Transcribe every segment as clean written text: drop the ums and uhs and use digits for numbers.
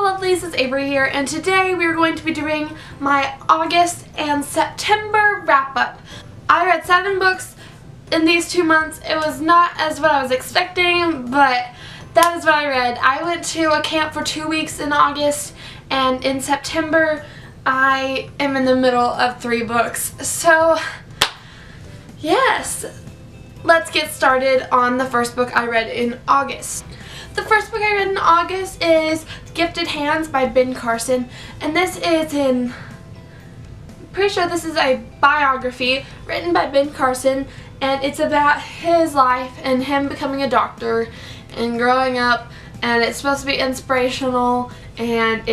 Lovelies, it's Avery here, and today we are going to be doing my August and September wrap-up. I read 7 books in these 2 months. It was not as what I was expecting, but that is what I read. I went to a camp for 2 weeks in August, and in September I am in the middle of 3 books. So, yes, let's get started on the first book I read in August. The first book I read in August is Gifted Hands by Carson, and this is I'm pretty sure this is a biography written by Carson, and it's about his life and him becoming a doctor and growing up, and it's supposed to be inspirational, and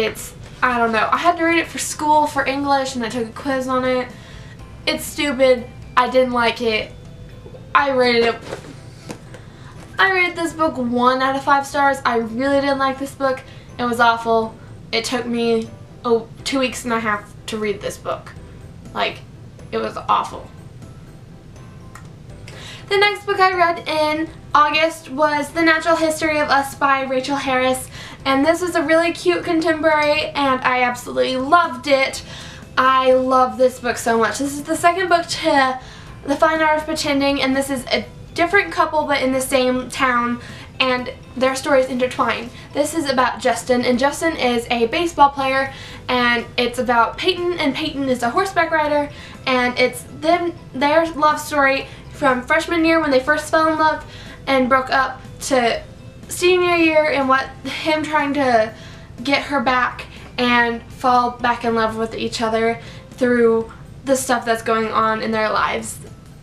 I don't know, I had to read it for school for English and I took a quiz on it. It's stupid. I didn't like it. I rated this book 1 out of 5 stars. I really didn't like this book. It was awful. It took me 2 weeks and a half to read this book. Like, it was awful. The next book I read in August was The Natural History of Us by Rachel Harris, and this was a really cute contemporary and I absolutely loved it. I love this book so much. This is the second book to The Fine Art of Pretending, and this is a different couple but in the same town, and their stories intertwine. This is about Justin, and Justin is a baseball player, and it's about Peyton, and Peyton is a horseback rider, and it's their love story from freshman year when they first fell in love and broke up to senior year and him trying to get her back and fall back in love with each other through the stuff that's going on in their lives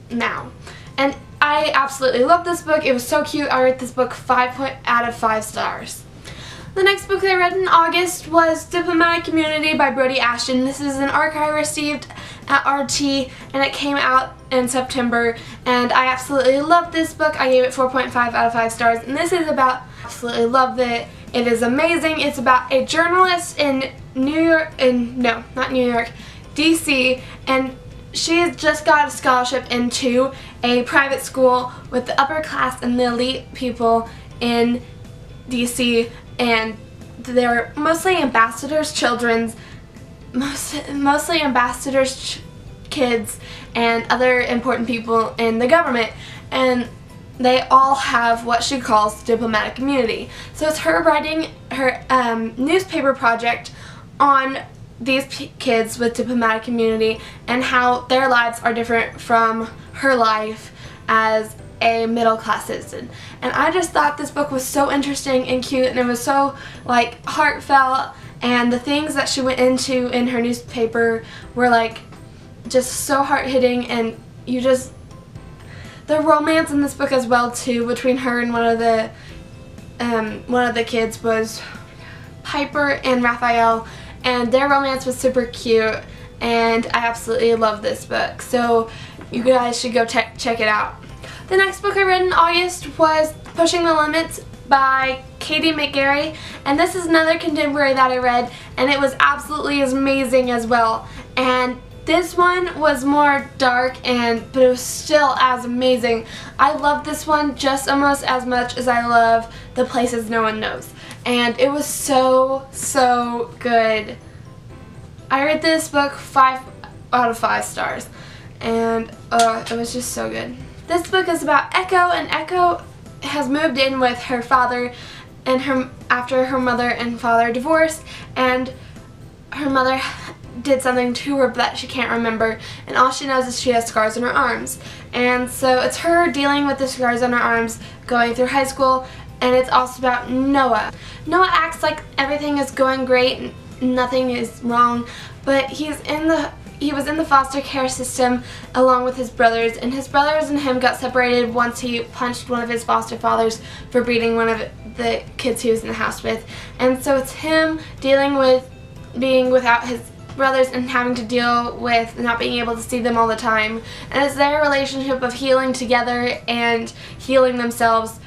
now. And I absolutely love this book. It was so cute. I rate this book 5 out of 5 stars. The next book I read in August was Diplomatic Community by Brodi Ashton. This is an arc I received at RT, and it came out in September, and I absolutely loved this book. I gave it 4.5 out of 5 stars, and this is about, absolutely loved it. It is amazing. It's about a journalist in DC, and she has just got a scholarship into a private school with the upper class and the elite people in DC, and they're mostly ambassadors' children's, mostly ambassadors' kids and other important people in the government, and they all have what she calls diplomatic immunity. So it's her writing her newspaper project on these kids with diplomatic immunity and how their lives are different from her life as a middle-class citizen. And I just thought this book was so interesting and cute, and it was so like heartfelt, and the things that she went into in her newspaper were like just so hard-hitting, and the romance in this book as well too between her and one of the kids was Piper and Raphael, and their romance was super cute, and I absolutely love this book. So you guys should go check it out. The next book I read in August was Pushing the Limits by McGarry, and this is another contemporary that I read, and it was absolutely amazing as well. And this one was more dark, but it was still as amazing. I love this one just almost as much as I love The Places No One Knows, and it was so good. I rate this book 5 out of 5 stars, and it was just so good. This book is about Echo, and Echo has moved in with her father and after her mother and father divorced, and her mother did something to her that she can't remember, and all she knows is she has scars on her arms. And so it's her dealing with the scars on her arms going through high school, and it's also about Noah. Noah acts like everything is going great and nothing is wrong, but he was in the foster care system along with his brothers, and his brothers and him got separated once he punched one of his foster fathers for beating one of the kids he was in the house with. And so it's him dealing with being without his brothers and having to deal with not being able to see them all the time, and it's their relationship of healing together and healing themselves,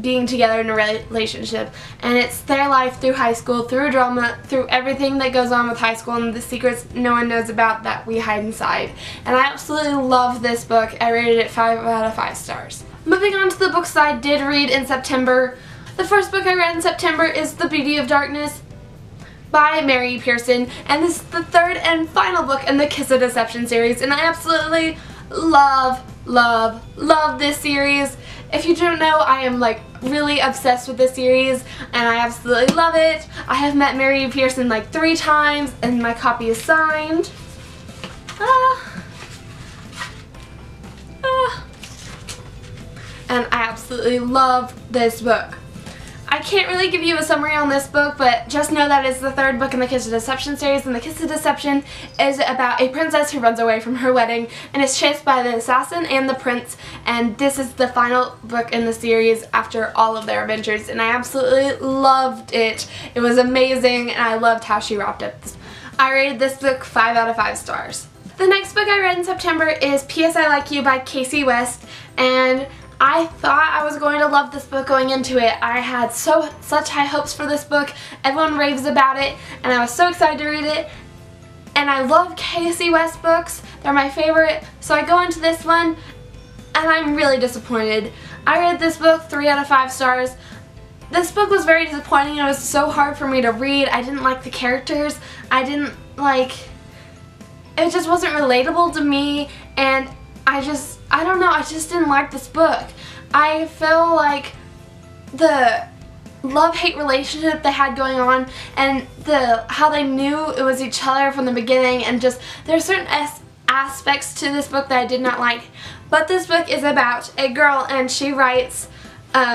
being together in a relationship, and it's their life through high school, through drama, through everything that goes on with high school and the secrets no one knows about that we hide inside. And I absolutely love this book. I rated it 5 out of 5 stars. Moving on to the books I did read in September. The first book I read in September is The Beauty of Darkness by Mary Pearson, and this is the third and final book in the Kiss of Deception series, and I absolutely love this series. If you don't know, I am like really obsessed with this series and I absolutely love it. I have met Mary Pearson like 3 times and my copy is signed. And I absolutely love this book. I can't really give you a summary on this book, but just know that it's the third book in the Kiss of Deception series, and the Kiss of Deception is about a princess who runs away from her wedding and is chased by the assassin and the prince, and this is the final book in the series after all of their adventures, and I absolutely loved it. It was amazing, and I loved how she wrapped up this. I rated this book 5 out of 5 stars. The next book I read in September is PSI Like You by Kasie West, and I thought I was going to love this book going into it. I had such high hopes for this book. Everyone raves about it, and I was so excited to read it. And I love Kasie West books. They're my favorite. So I go into this one, and I'm really disappointed. I read this book 3 out of 5 stars. This book was very disappointing. It was so hard for me to read. I didn't like the characters. I didn't like... It just wasn't relatable to me, and I don't know, I just didn't like this book. I feel like the love-hate relationship they had going on and how they knew it was each other from the beginning, and just there's certain aspects to this book that I did not like. But this book is about a girl, and she writes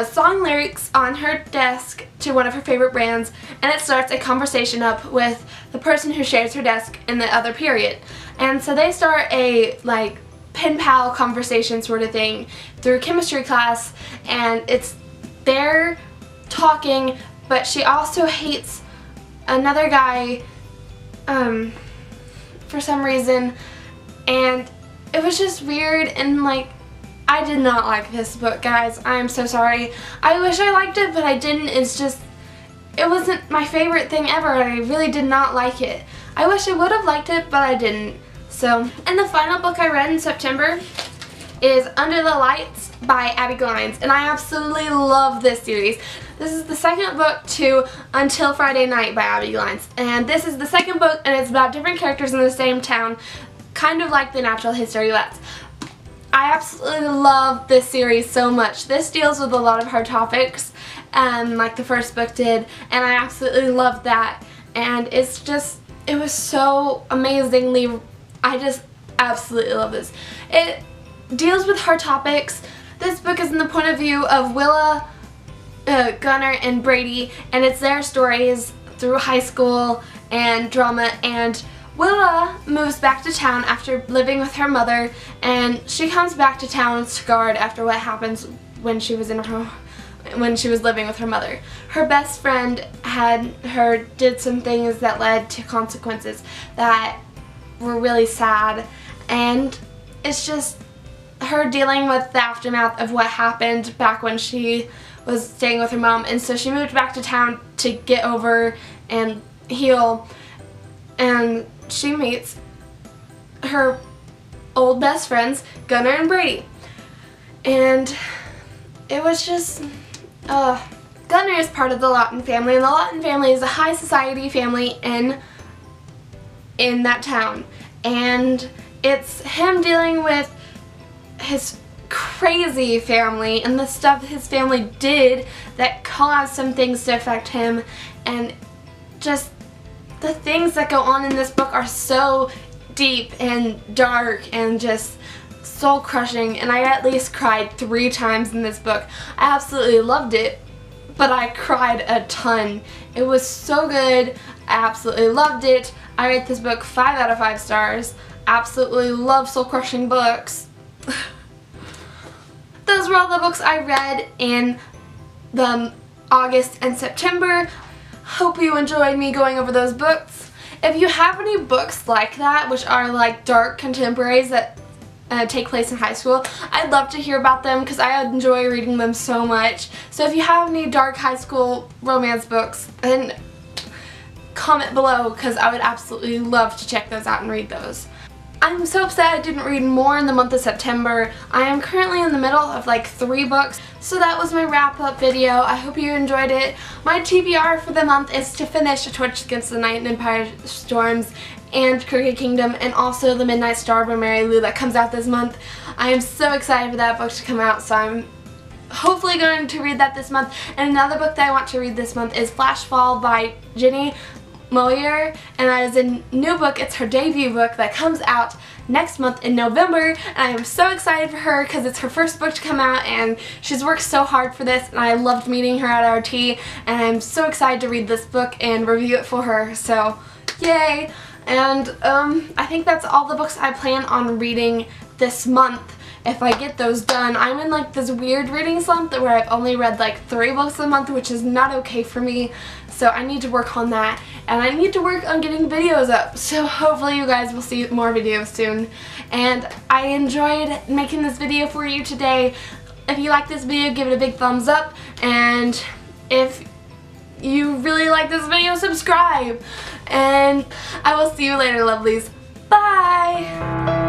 song lyrics on her desk to one of her favorite brands, and it starts a conversation up with the person who shares her desk in the other period. And so they start a like pen pal conversation sort of thing through chemistry class, and it's they're talking, but she also hates another guy for some reason, and it was just weird, and like I did not like this book, guys. I'm so sorry. I wish I liked it, but I didn't. It's just, it wasn't my favorite thing ever, and I really did not like it. I wish I would have liked it, but I didn't. So, and the final book I read in September is Under the Lights by Abbi Glines, and I absolutely love this series. This is the second book to Until Friday Night by Abbi Glines, and this is the second book, and it's about different characters in the same town, kind of like the Natural History Lets. I absolutely love this series so much. This deals with a lot of hard topics, like the first book did, and I absolutely loved that, and it's just, it was so amazingly, I just absolutely love this. It deals with hard topics. This book is in the point of view of Willa, Gunnar, and Brodi, and it's their stories through high school and drama, and Willa moves back to town after living with her mother, and she comes back to town scarred after what happens when she was living with her mother. Her best friend did some things that led to consequences that were really sad, and it's just her dealing with the aftermath of what happened back when she was staying with her mom, and so she moved back to town to get over and heal, and she meets her old best friends, Gunnar and Brodi, and it was just, Gunnar is part of the Lawton family, and the Lawton family is a high society family in that town, and it's him dealing with his crazy family and the stuff his family did that caused some things to affect him, and just the things that go on in this book are so deep and dark and just soul crushing, and I at least cried 3 times in this book. I absolutely loved it, but I cried a ton. It was so good. I absolutely loved it. I rate this book 5 out of 5 stars. Absolutely love soul-crushing books. Those were all the books I read in the August and September. Hope you enjoyed me going over those books. If you have any books like that, which are like dark contemporaries that take place in high school, I'd love to hear about them because I enjoy reading them so much. So if you have any dark high school romance books, then comment below because I would absolutely love to check those out and read those. I'm so upset I didn't read more in the month of September. I am currently in the middle of like 3 books. So that was my wrap up video. I hope you enjoyed it. My TBR for the month is to finish A Torch Against the Night and Empire Storms and Crooked Kingdom, and also The Midnight Star by Mary Lou that comes out this month. I am so excited for that book to come out, so I'm hopefully going to read that this month. And another book that I want to read this month is Flashfall by Jenny Moyer, and that is a new book. It's her debut book that comes out next month in November, and I am so excited for her because it's her first book to come out, and she's worked so hard for this, and I loved meeting her at RT, and I'm so excited to read this book and review it for her, so yay! And I think that's all the books I plan on reading this month. If I get those done, I'm in like this weird reading slump where I've only read like 3 books a month, which is not okay for me. So I need to work on that, and I need to work on getting videos up. So hopefully you guys will see more videos soon. And I enjoyed making this video for you today. If you like this video, give it a big thumbs up, and if you really like this video, subscribe. And I will see you later, lovelies. Bye!